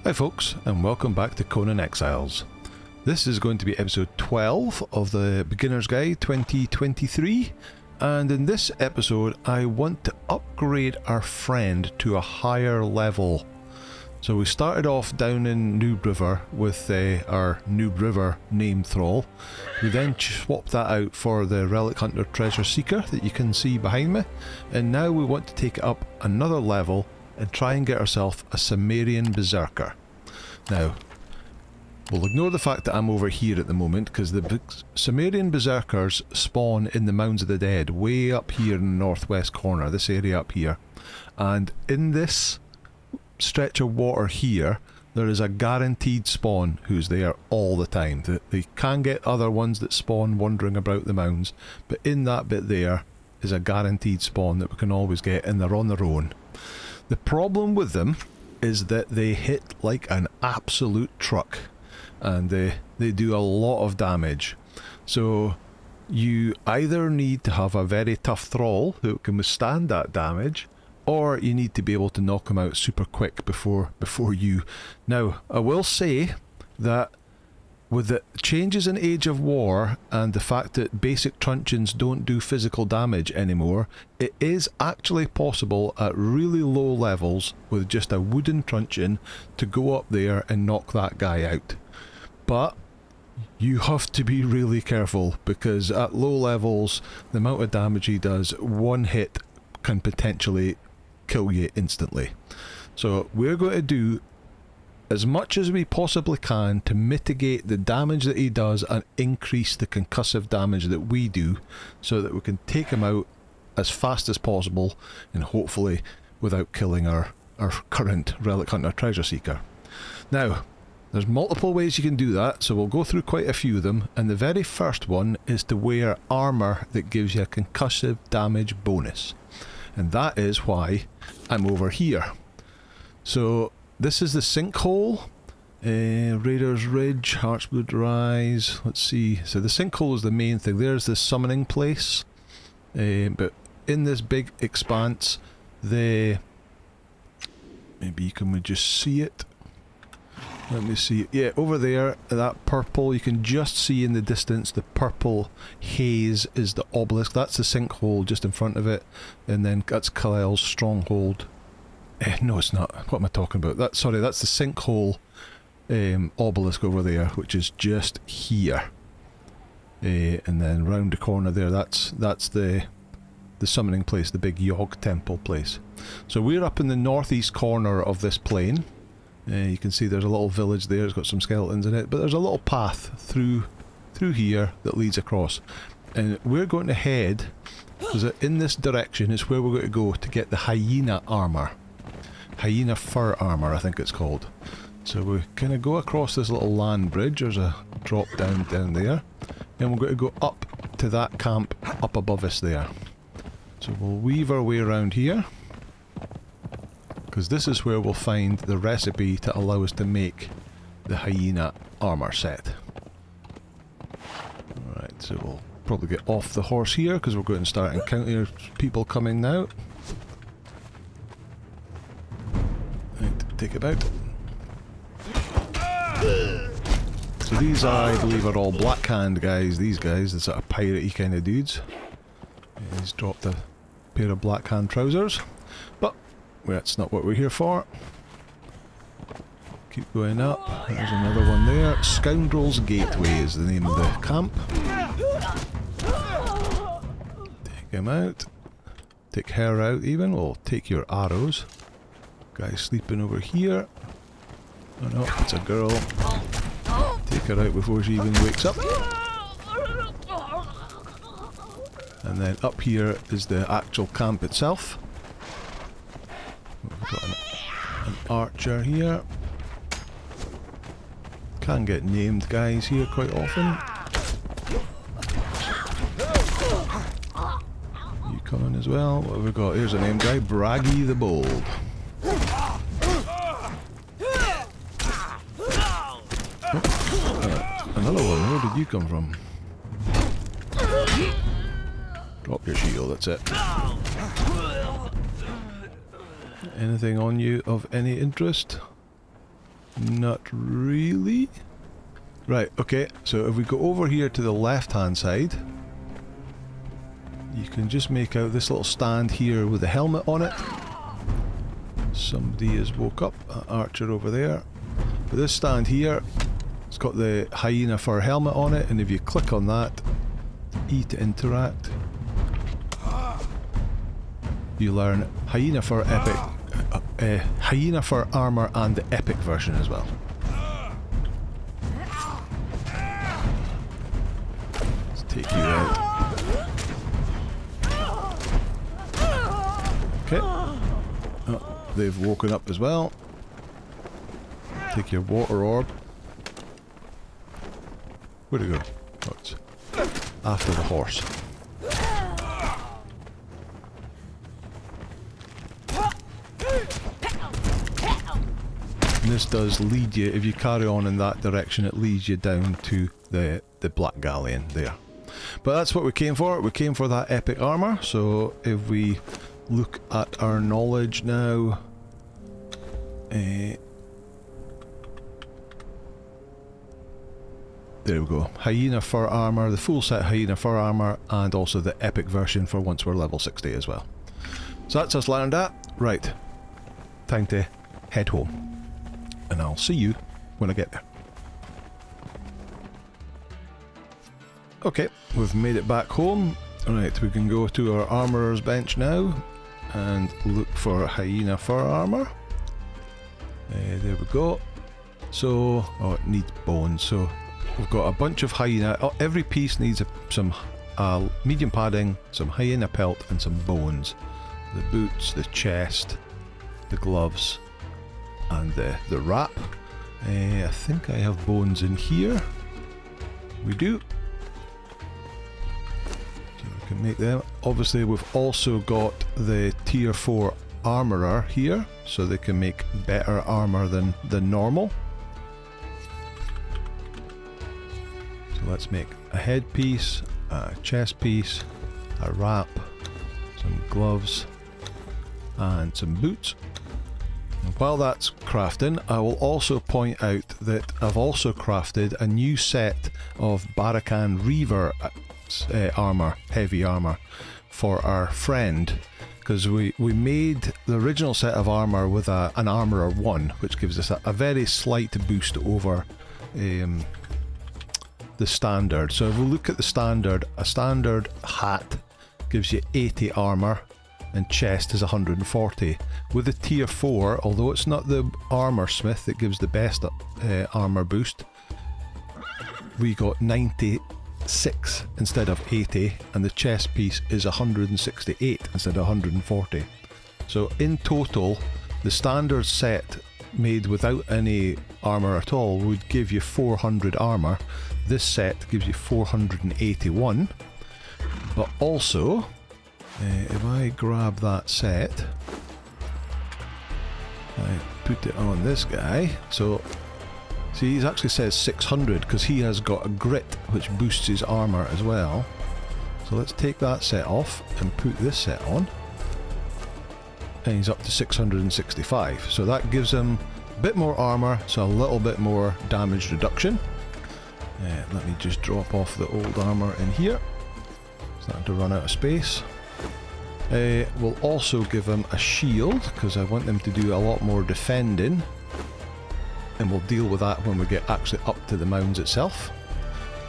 Hi folks, and welcome back to Conan Exiles. This is going to be episode 12 of the Beginner's Guide 2023, and in this episode I want to upgrade our friend to a higher level. So we started off down in Noob River with our Noob River name thrall. We then swapped that out for the Relic Hunter Treasure Seeker that you can see behind me, and now we want to take it up another level and try and get ourselves a Cimmerian Berserker. Now, we'll ignore the fact that I'm over here at the moment, because the Cimmerian Berserkers spawn in the Mounds of the Dead, way up here in the northwest corner, this area up here. And in this stretch of water here, there is a guaranteed spawn who's there all the time. They can get other ones that spawn wandering about the mounds, but in that bit there is a guaranteed spawn that we can always get, and they're on their own. The problem with them is that they hit like an absolute truck, and they do a lot of damage. So you either need to have a very tough thrall who can withstand that damage, or you need to be able to knock them out super quick before you. Now, I will say that with the changes in Age of War and the fact that basic truncheons don't do physical damage anymore, it is actually possible at really low levels with just a wooden truncheon to go up there and knock that guy out. But you have to be really careful, because at low levels the amount of damage he does, one hit can potentially kill you instantly. So we're going to do as much as we possibly can to mitigate the damage that he does and increase the concussive damage that we do, so that we can take him out as fast as possible, and hopefully without killing our current Relic Hunter Treasure Seeker. Now, there's multiple ways you can do that, so we'll go through quite a few of them, and the very first one is to wear armour that gives you a concussive damage bonus. And that is why I'm over here. So this is the sinkhole, Raider's Ridge, Heart's Blood Rise. Let's see, so the sinkhole is the main thing. There's the summoning place, but in this big expanse, maybe you can just see it. Let me see. Yeah, over there, that purple, you can just see in the distance, the purple haze is the obelisk. That's the sinkhole just in front of it, and then that's Khalil's stronghold. No, it's not. What am I talking about? That's the sinkhole obelisk over there, which is just here. And then round the corner there, that's the summoning place, the big Yog temple place. So we're up in the northeast corner of this plain. You can see there's a little village there, it's got some skeletons in it, but there's a little path through here that leads across. And we're going to head, because in this direction is where we're going to go to get the hyena armour. Hyena fur armour, I think it's called. So we kind of go across this little land bridge, there's a drop down there, and we're going to go up to that camp up above us there. So we'll weave our way around here, because this is where we'll find the recipe to allow us to make the hyena armour set. Alright, so we'll probably get off the horse here, because we're going to start encountering people coming now. Right, take it out. So these, I believe, are all Blackhand guys, these guys, the sort of piratey kind of dudes. He's dropped a pair of Blackhand trousers, but that's not what we're here for. Keep going up. There's another one there. Scoundrel's Gateway is the name of the camp. Take him out. Take her out even. We'll take your arrows. Guy sleeping over here. Oh no, it's a girl. Take her out before she even wakes up. And then up here is the actual camp itself. We've got an archer here. Can get named guys here quite often. Yukon as well. What have we got? Here's a named guy, Braggy the Bold. Another one, where did you come from? Drop your shield, that's it. Anything on you of any interest? Not really. Right, okay, so if we go over here to the left hand side, you can just make out this little stand here with a helmet on it. Somebody has woke up, an archer over there. But this stand here, it's got the hyena fur helmet on it, and if you click on that, E to interact, you learn hyena fur epic, hyena fur armor and the epic version as well. Let's take you out. Okay. Oh, they've woken up as well. Take your water orb. Where'd it go? Oh, it's after the horse. And this does lead you, if you carry on in that direction, it leads you down to the Black Galleon there. But that's what we came for. We came for that epic armor. So if we look at our knowledge now, there we go. Hyena fur armor, the full set hyena fur armor, and also the epic version for once we're level 60 as well. So that's us learned that. Right. Time to head home. And I'll see you when I get there. Okay, we've made it back home. Alright, we can go to our armourer's bench now and look for hyena fur armour. There we go. So, oh, it needs bones. So we've got a bunch of hyena. Oh, every piece needs some medium padding, some hyena pelt, and some bones. The boots, the chest, the gloves, and the wrap. I think I have bones in here. We do. So we can make them. Obviously, we've also got the tier 4 armourer here, so they can make better armour than normal. So let's make a headpiece, a chest piece, a wrap, some gloves, and some boots. And while that's crafting, I will also point out that I've also crafted a new set of Barakan Reaver armour, heavy armour, for our friend. Because we made the original set of armour with an Armourer 1, which gives us a very slight boost over the standard. So if we look at the standard, a standard hat gives you 80 armour and chest is 140. With the tier 4, although it's not the armour smith that gives the best armour boost, we got 96 instead of 80, and the chest piece is 168 instead of 140. So in total, the standard set made without any armour at all would give you 400 armour. This set gives you 481, but also if I grab that set, I put it on this guy, so see, he actually says 600 because he has got a grit which boosts his armour as well. So let's take that set off and put this set on, and he's up to 665. So that gives him a bit more armour, so a little bit more damage reduction. Let me just drop off the old armour in here. Starting to run out of space. We'll also give him a shield because I want them to do a lot more defending, and we'll deal with that when we get actually up to the mounds itself.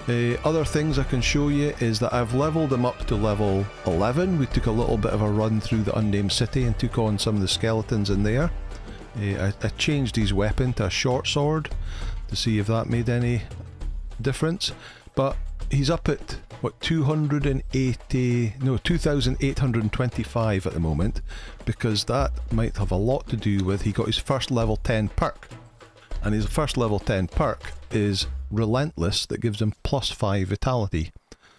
Other things I can show you is that I've leveled him up to level 11. We took a little bit of a run through the Unnamed City and took on some of the skeletons in there. I changed his weapon to a short sword to see if that made any difference, but he's up at what, 2,825 at the moment, because that might have a lot to do with he got his first level 10 perk, and his first level 10 perk is Relentless that gives him +5 vitality.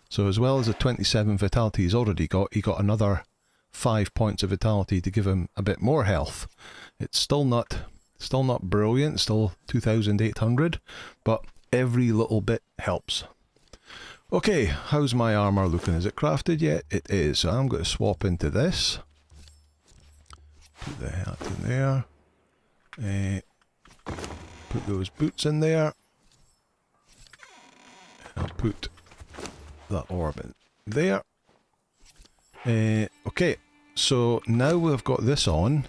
So as well as the 27 vitality he's already got, he got another 5 points of vitality to give him a bit more health. It's still not brilliant, still 2,800, but every little bit helps. Okay, how's my armour looking? Is it crafted yet? It is. So I'm going to swap into this. Put the hat in there. Put those boots in there. I'll put that orb in there. Okay, so now we've got this on.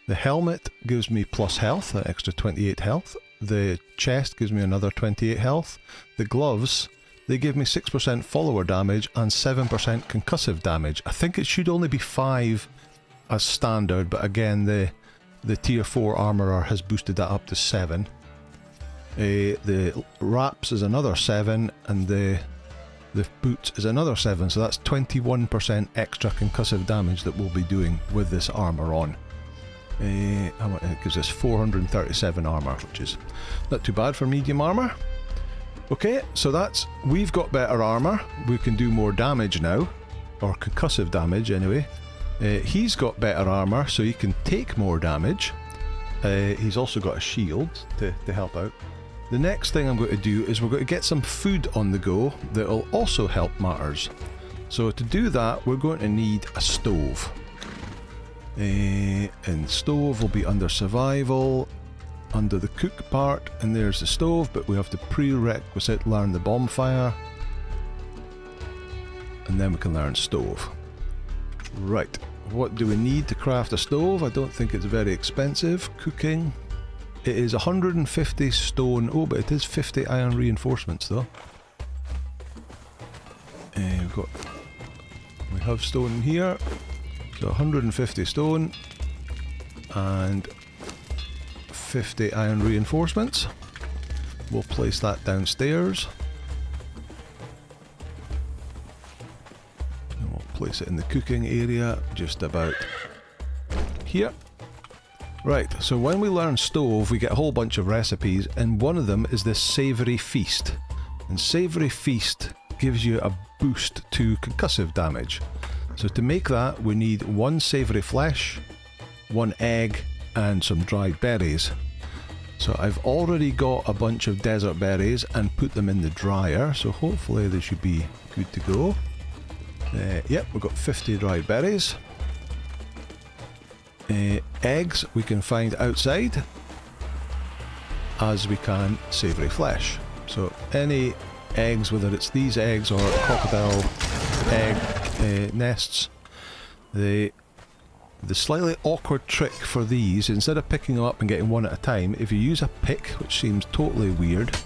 The helmet gives me plus health, an extra 28 health. The chest gives me another 28 health. The gloves, they give me 6% follower damage and 7% concussive damage. I think it should only be 5 as standard, but again the tier 4 armourer has boosted that up to 7. The wraps is another 7, and the boots is another 7, so that's 21% extra concussive damage that we'll be doing with this armour on. It gives us 437 armour, which is not too bad for medium armour. Okay, so we've got better armour, we can do more damage now, or concussive damage anyway. He's got better armour, so he can take more damage. He's also got a shield to help out. The next thing I'm going to do is we're going to get some food on the go that will also help matters. So to do that, we're going to need a stove. And stove will be under survival, under the cook part, and there's the stove, but we have to prerequisite learn the bonfire, and then we can learn stove. Right, what do we need to craft a stove? I don't think it's very expensive. Cooking, it is 150 stone, oh but it is 50 iron reinforcements though. We have stone in here. So 150 stone and 50 iron reinforcements. We'll place that downstairs. And we'll place it in the cooking area just about here. Right, so when we learn stove, we get a whole bunch of recipes, and one of them is this savoury feast. And savoury feast gives you a boost to concussive damage. So to make that, we need 1 savoury flesh, 1 egg, and some dried berries. So I've already got a bunch of desert berries and put them in the dryer, so hopefully they should be good to go. Yep, we've got 50 dried berries. Eggs we can find outside, as we can savoury flesh. So any eggs, whether it's these eggs or crocodile egg nests. The slightly awkward trick for these, instead of picking them up and getting one at a time, if you use a pick, which seems totally weird,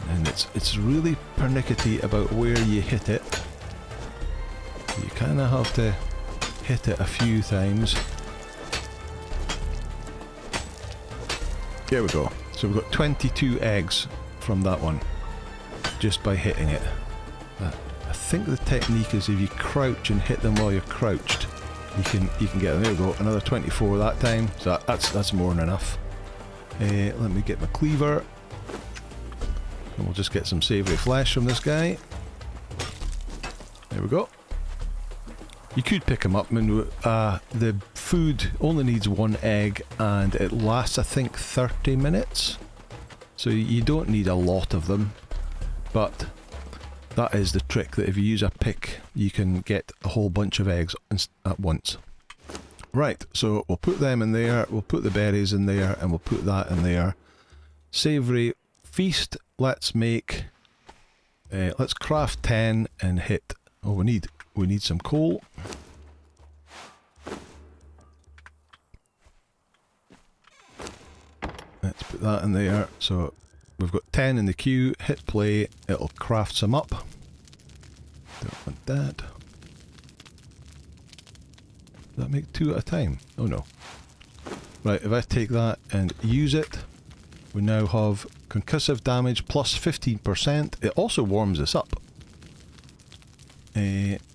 and it's really pernickety about where you hit it. You kind of have to hit it a few times. There we go. So we've got 22 eggs from that one, just by hitting it. I think the technique is if you crouch and hit them while you're crouched, you can get them. There we go, another 24 that time. So that's more than enough. Let me get my cleaver, and we'll just get some savoury flesh from this guy. There we go. You could pick them up. I mean, the food only needs 1 egg, and it lasts I think 30 minutes. So you don't need a lot of them, but that is the trick, that if you use a pick, you can get a whole bunch of eggs at once. Right, so we'll put them in there, we'll put the berries in there, and we'll put that in there. Savoury feast, let's make... let's craft 10 and hit... Oh, we need some coal. Let's put that in there, so... We've got 10 in the queue, hit play, it'll craft some up. Don't want that. Does that make 2 at a time? Oh no. Right, if I take that and use it, we now have concussive damage plus 15%. It also warms us up.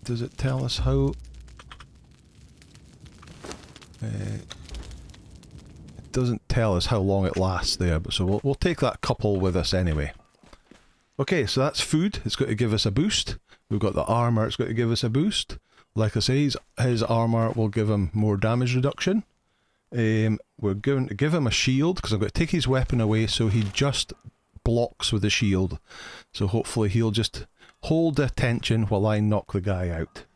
Does it tell us how? Doesn't tell us how long it lasts there, but so we'll take that couple with us anyway. Okay, so that's food. It's going to give us a boost. We've got the armor. It's going to give us a boost. Like I say, his armor will give him more damage reduction. We're going to give him a shield because I've got to take his weapon away, so he just blocks with the shield. So hopefully he'll just hold the attention while I knock the guy out.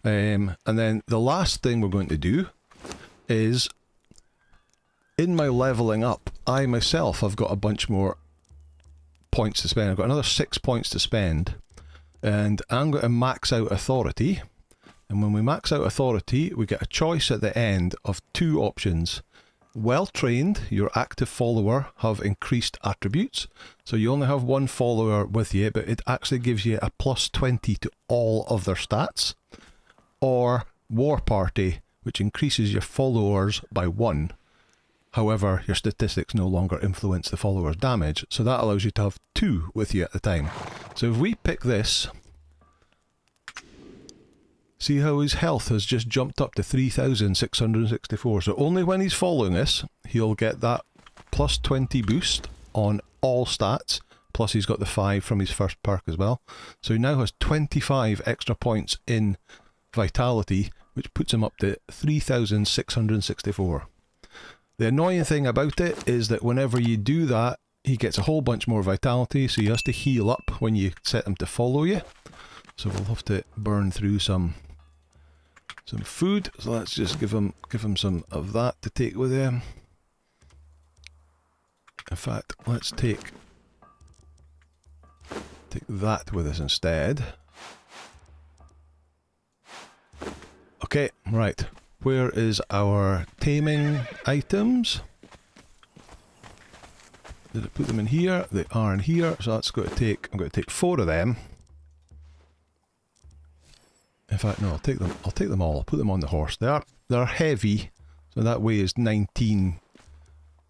And then the last thing we're going to do is, in my leveling up, I myself have got a bunch more points to spend. I've got another 6 points to spend, and I'm going to max out authority. And when we max out authority, we get a choice at the end of 2 options. Well trained, your active follower have increased attributes, so you only have 1 follower with you, but it actually gives you a plus 20 to all of their stats. Or war party, which increases your followers by 1. However, your statistics no longer influence the follower's damage, so that allows you to have 2 with you at the time. So if we pick this, see how his health has just jumped up to 3,664. So only when he's following us, he'll get that plus 20 boost on all stats, plus he's got the 5 from his first perk as well. So he now has 25 extra points in vitality, which puts him up to 3,664. The annoying thing about it is that whenever you do that, he gets a whole bunch more vitality, so he has to heal up when you set him to follow you. So we'll have to burn through some food. So let's just give him some of that to take with him. In fact, let's take that with us instead. Okay, right. Where is our taming items? Did I put them in here? They are in here, so that's going to take, I'm going to take 4 of them. In fact, no, I'll take them all. I'll put them on the horse. They're heavy, so that weighs 19.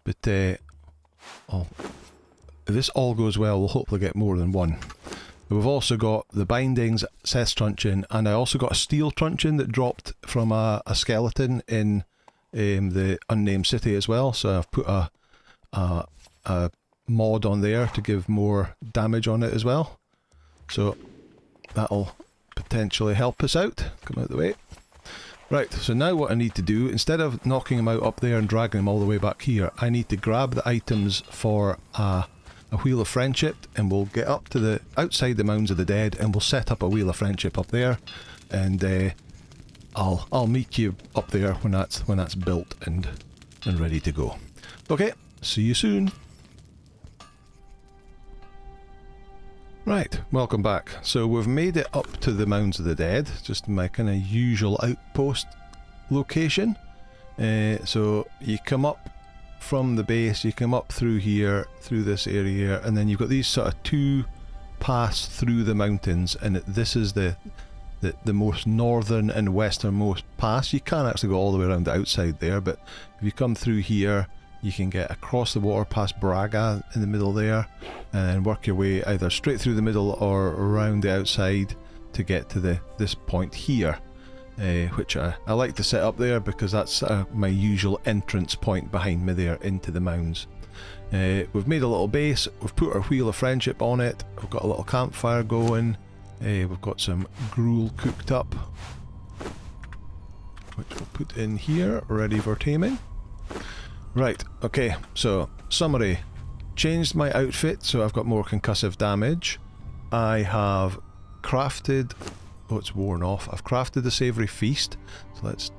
But if this all goes well, we'll hopefully get more than 1. We've also got the bindings, Seth's truncheon, and I also got a steel truncheon that dropped from a skeleton in the unnamed city as well. So I've put a mod on there to give more damage on it as well. So that'll potentially help us out. Come out of the way. Right, so now what I need to do, instead of knocking him out up there and dragging him all the way back here, I need to grab the items for a Wheel of Friendship, and we'll get up to the outside the Mounds of the Dead, and we'll set up a Wheel of Friendship up there, and I'll meet you up there when that's built and ready to go. Okay, see you soon. Right, welcome back. So we've made it up to the Mounds of the Dead, just my kind of usual outpost location. So you come up from the base, you come up through here, through this area here, and then you've got these sort of 2 paths through the mountains, and this is the most northern and westernmost pass. You can't actually go all the way around the outside there, but if you come through here, you can get across the water past Braga in the middle there, and then work your way either straight through the middle or around the outside to get to this point here. Which I like to set up there because that's my usual entrance point behind me there into the Mounds. We've made a little base, we've put our Wheel of Friendship on it, we've got a little campfire going, we've got some gruel cooked up, which we'll put in here, ready for taming. Right, okay, so summary. Changed my outfit, so I've got more concussive damage. I have crafted... Oh, it's worn off. I've crafted the Savoury Feast, so let's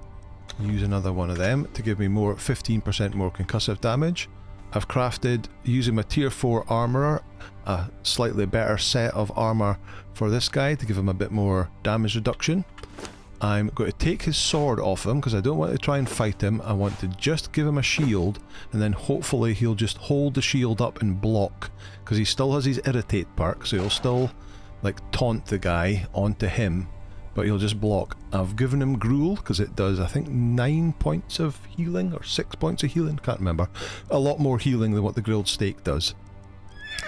use another one of them to give me 15% more concussive damage. I've crafted, using my tier 4 armourer, a slightly better set of armour for this guy to give him a bit more damage reduction. I'm going to take his sword off him because I don't want to try and fight him. I want to just give him a shield, and then hopefully he'll just hold the shield up and block, because he still has his irritate perk, so he'll still like taunt the guy onto him, but he'll just block. I've given him gruel because it does, I think, 9 points of healing or 6 points of healing, can't remember. A lot more healing than what the grilled steak does.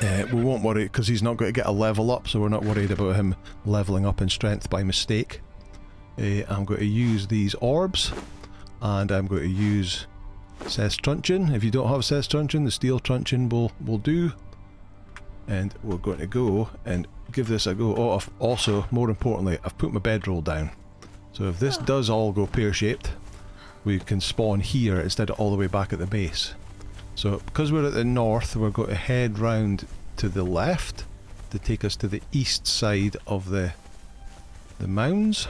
We won't worry because he's not going to get a level up, so we're not worried about him leveling up in strength by mistake. I'm going to use these orbs, and I'm going to use Seth's truncheon. If you don't have Seth's truncheon, the steel truncheon will do. And we're going to go and give this a go. Oh, also, more importantly, I've put my bedroll down. So if this does all go pear-shaped, we can spawn here instead of all the way back at the base. So because we're at the north, we're going to head round to the left to take us to the east side of the Mounds.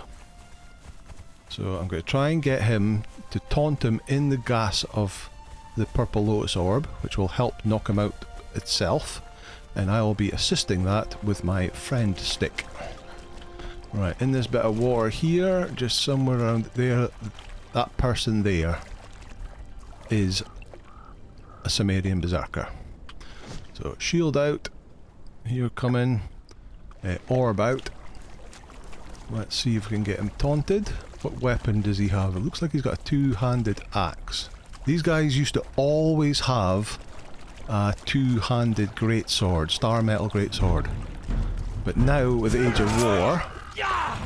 So I'm going to try and get him to taunt him in the gas of the purple lotus orb, which will help knock him out itself, and I will be assisting that with my friend stick. Right, in this bit of water here, just somewhere around there, that person there is a Cimmerian Berserker. So shield out, here coming, orb out. Let's see if we can get him taunted. What weapon does he have? It looks like he's got a two-handed axe. These guys used to always have a two-handed greatsword, star metal greatsword. But now, with the Age of War...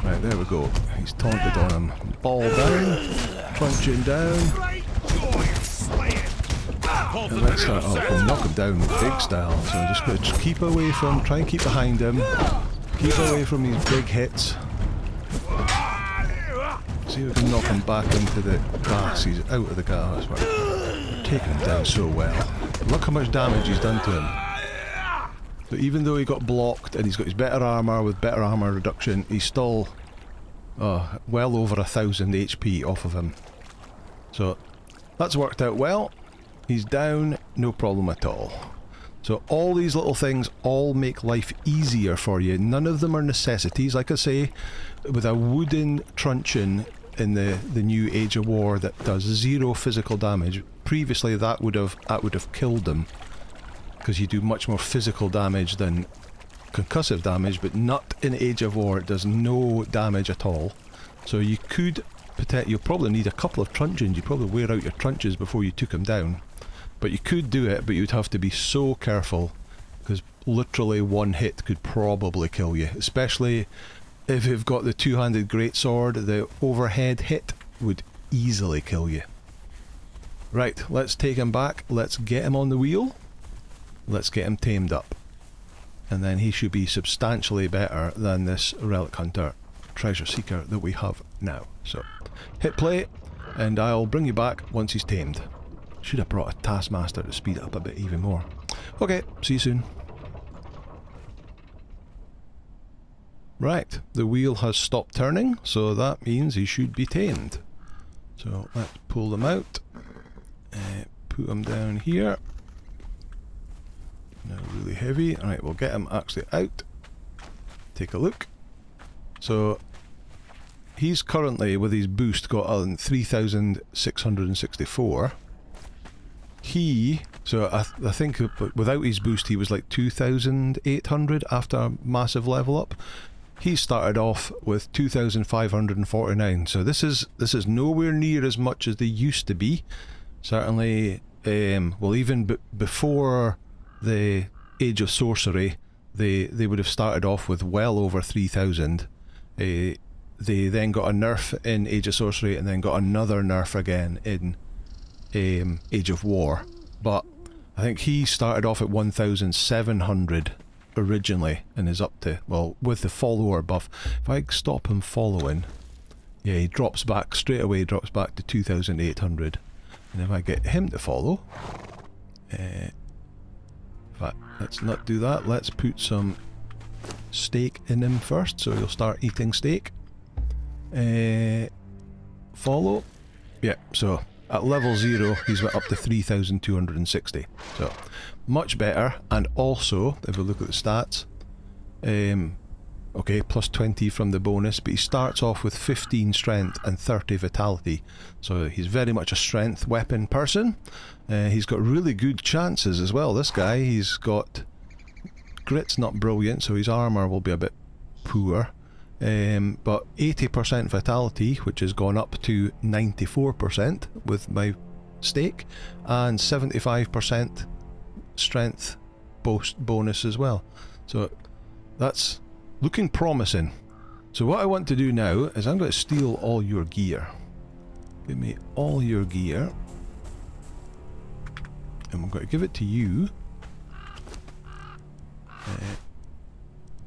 Right, there we go. He's taunted on him. Ball down, truncheon down. And let's start off. We'll knock him down big style. So I'm just going to keep away from... Try and keep behind him. Keep away from these big hits. See if we can knock him back into the grass. He's out of the grass. We're taking him down so well. Look how much damage he's done to him. So even though he got blocked and he's got his better armour with better armour reduction, he's still well over 1,000 HP off of him. So that's worked out well. He's down, no problem at all. So all these little things all make life easier for you. None of them are necessities. Like I say, with a wooden truncheon in the new Age of War that does 0 physical damage, previously that would have killed him, because you do much more physical damage than concussive damage, but not in Age of War. It does no damage at all. So you could you'll probably need a couple of truncheons. You probably wear out your truncheons before you took him down. But you could do it, but you'd have to be so careful, because literally one hit could probably kill you. Especially if you've got the two-handed greatsword, the overhead hit would easily kill you. Right, let's take him back. Let's get him on the wheel. Let's get him tamed up. And then he should be substantially better than this Relic Hunter Treasure Seeker that we have now. So, hit play, and I'll bring you back once he's tamed. Should have brought a Taskmaster to speed it up a bit even more. Okay, see you soon. Right, the wheel has stopped turning, so that means he should be tamed. So let's pull them out, put them down here. Now really heavy. Alright, we'll get him actually out. Take a look. So he's currently, with his boost, got 3,664. I think without his boost he was like 2,800 after a massive level up. He started off with 2,549, so this is nowhere near as much as they used to be. Certainly, well, even before the Age of Sorcery, they would have started off with well over 3,000. They then got a nerf in Age of Sorcery, and then got another nerf again in Age of War. But I think he started off at 1,700 originally, and is up to, well, with the follower buff. If I stop him following, yeah, he drops back straight away, drops back to 2,800. And if I get him to follow, in fact, let's not do that. Let's put some steak in him first, so he'll start eating steak. Follow. Yeah, so at level 0 he's went up to 3,260. So much better. And also, if we look at the stats, okay, plus 20 from the bonus, but he starts off with 15 strength and 30 vitality. So he's very much a strength weapon person. He's got really good chances as well, this guy. He's got grit's not brilliant, so his armour will be a bit poor. But 80% vitality, which has gone up to 94% with my stake, and 75% strength bonus as well. So that's looking promising. So what I want to do now is I'm going to steal all your gear. Give me all your gear, and we're going to give it to you.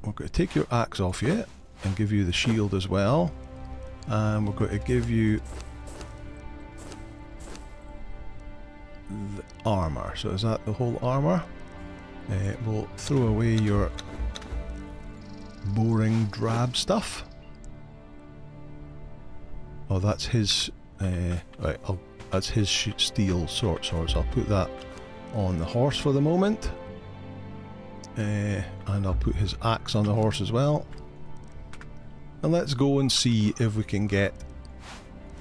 We're going to take your axe off you and give you the shield as well, and we're going to give you the armour. So is that the whole armour? We'll throw away your boring drab stuff. Oh, that's his. Right, That's his steel short sword, so I'll put that on the horse for the moment. And I'll put his axe on the horse as well. And let's go and see if we can get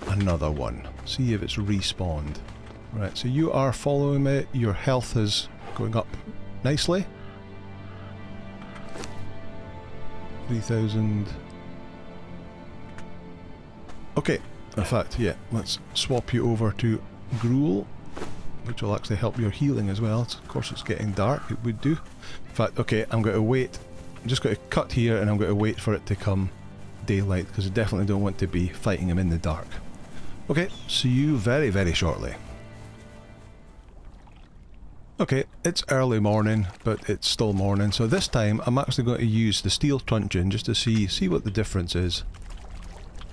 another one. See if it's respawned. Right, so you are following me. Your health is going up nicely. 3,000. Okay, in fact, yeah, let's swap you over to Gruel, which will actually help your healing as well. Of course, it's getting dark, it would do. In fact, okay, I'm going to wait. I'm just going to cut here and I'm going to wait for it to come daylight, because I definitely don't want to be fighting him in the dark. Okay, see you very, very shortly. Okay, it's early morning, but it's still morning, so this time I'm actually going to use the steel truncheon just to see what the difference is.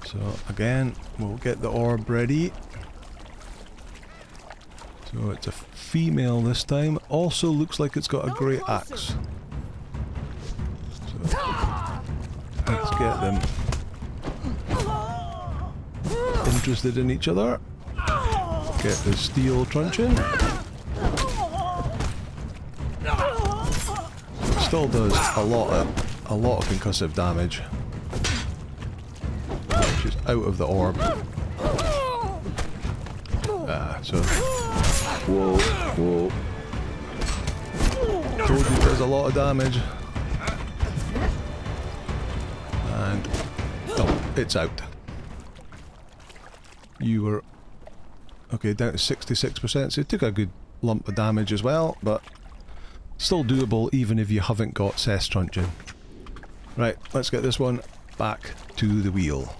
So again, we'll get the orb ready. So it's a female this time. Also looks like it's got a great axe. So let's get them interested in each other. Get the steel truncheon. Still does a lot of concussive damage. She's out of the orb. So whoa, whoa. Told you it does a lot of damage. And oh, it's out. You were okay, down to 66%, so it took a good lump of damage as well, but still doable even if you haven't got Seth's truncheon. Right, let's get this one back to the wheel.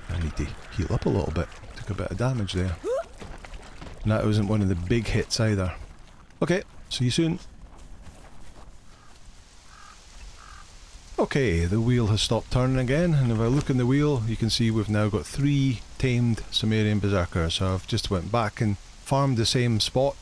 I need to heal up a little bit. Took a bit of damage there. And that wasn't one of the big hits either. Okay, see you soon. Okay, the wheel has stopped turning again, and if I look in the wheel, you can see we've now got 3 tamed Cimmerian Berserkers. So I've just went back and farmed the same spot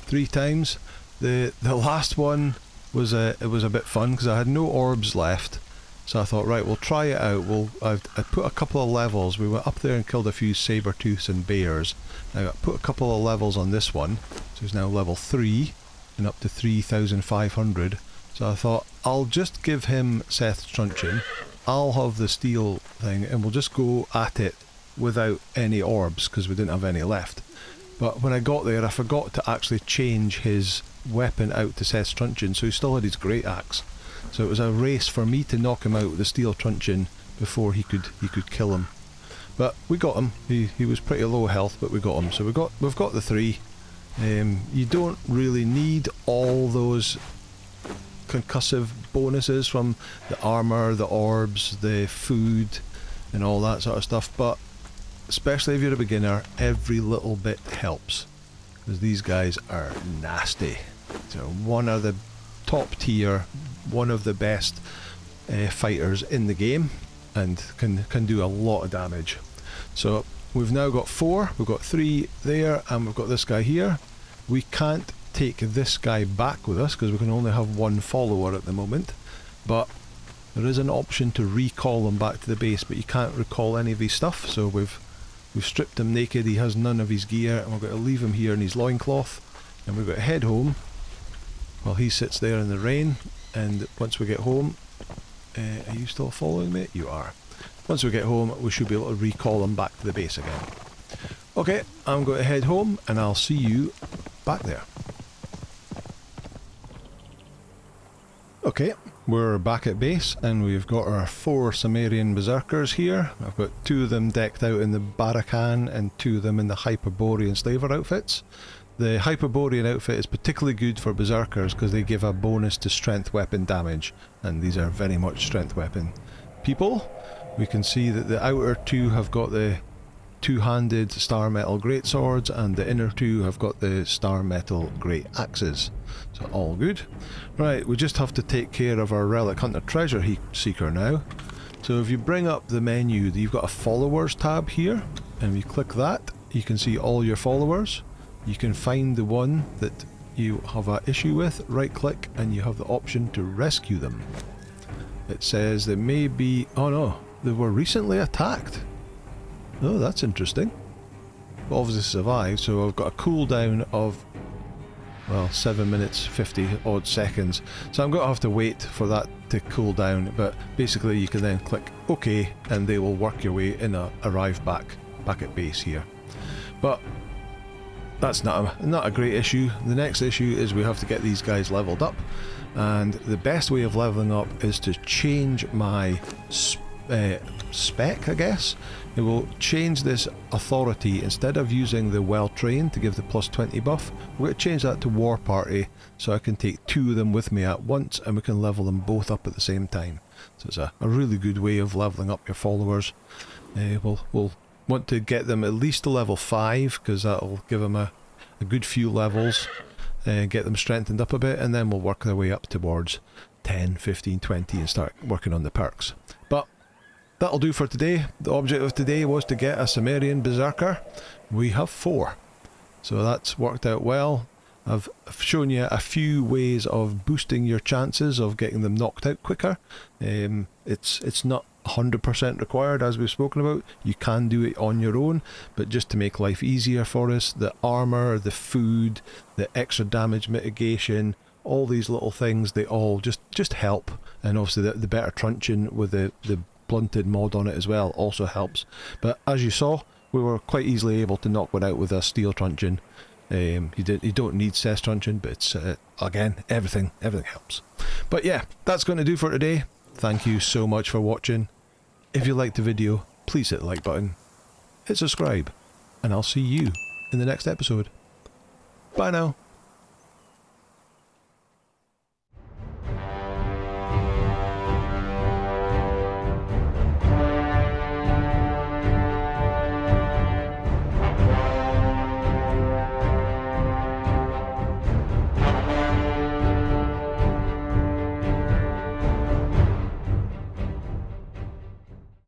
3 times. The last one was it was a bit fun because I had no orbs left, so I thought, right, we'll try it out. I put a couple of levels. We went up there and killed a few saber-tooths and bears. I put a couple of levels on this one, so it's now level 3 and up to 3,500. So I thought I'll just give him Seth's truncheon. I'll have the steel thing, and we'll just go at it without any orbs because we didn't have any left. But when I got there, I forgot to actually change his weapon out to Seth's truncheon, so he still had his great axe. So it was a race for me to knock him out with the steel truncheon before he could kill him. But we got him. He was pretty low health, but we got him. So we've got the 3. You don't really need all those concussive bonuses from the armor, the orbs, the food, and all that sort of stuff. But especially if you're a beginner, every little bit helps, because these guys are nasty. So one of the top tier, one of the best fighters in the game, and can do a lot of damage. So we've now got 4, we've got 3 there, and we've got this guy here. We can't take this guy back with us because we can only have 1 follower at the moment, but there is an option to recall him back to the base, but you can't recall any of his stuff. So we've stripped him naked. He has none of his gear, and we're going to leave him here in his loincloth, and we've got to head home while he sits there in the rain. And once we get home, are you still following me? You are. Once we get home, we should be able to recall him back to the base again. Okay, I'm going to head home, and I'll see you back there. Okay, we're back at base, and we've got our 4 Cimmerian Berserkers here. I've got 2 of them decked out in the Barakan and 2 of them in the Hyperborean Slaver outfits. The Hyperborean outfit is particularly good for Berserkers because they give a bonus to strength weapon damage, and these are very much strength weapon people. We can see that the outer 2 have got the 2-handed star metal greatswords, and the inner 2 have got the star metal great axes. So all good. Right, we just have to take care of our Relic Hunter Treasure Seeker now. So if you bring up the menu, you've got a followers tab here, and if you click that, you can see all your followers. You can find the one that you have an issue with, right click, and you have the option to rescue them. It says they may be, oh no, they were recently attacked. Oh, that's interesting. obviously survived, so I've got a cooldown of, well, 7 minutes 50 odd seconds, so I'm going to have to wait for that to cool down, but basically you can then click OK and they will work your way and arrive back at base here. But that's not a great issue. The next issue is we have to get these guys leveled up, and the best way of leveling up is to change my spec, I guess. It will change this authority. Instead of using the well-trained to give the +20 buff, we're going to change that to war party, so I can take 2 of them with me at once and we can level them both up at the same time. So it's a really good way of leveling up your followers. We'll want to get them at least to level 5, because that'll give them a good few levels, get them strengthened up a bit, and then we'll work their way up towards 10, 15, 20 and start working on the perks. But that'll do for today. The object of today was to get a Cimmerian Berserker. We have 4, so that's worked out well. I've shown you a few ways of boosting your chances of getting them knocked out quicker. It's not 100% required, as we've spoken about. You can do it on your own, but just to make life easier for us, the armor, the food, the extra damage mitigation, all these little things, they all just help. And obviously the better truncheon with the blunted mod on it as well also helps. But as you saw, we were quite easily able to knock one out with a steel truncheon. You don't need cess truncheon, but it's, again, everything helps. But yeah, that's going to do for today. Thank you so much for watching. If you liked the video, please hit the like button, hit subscribe, and I'll see you in the next episode. Bye now.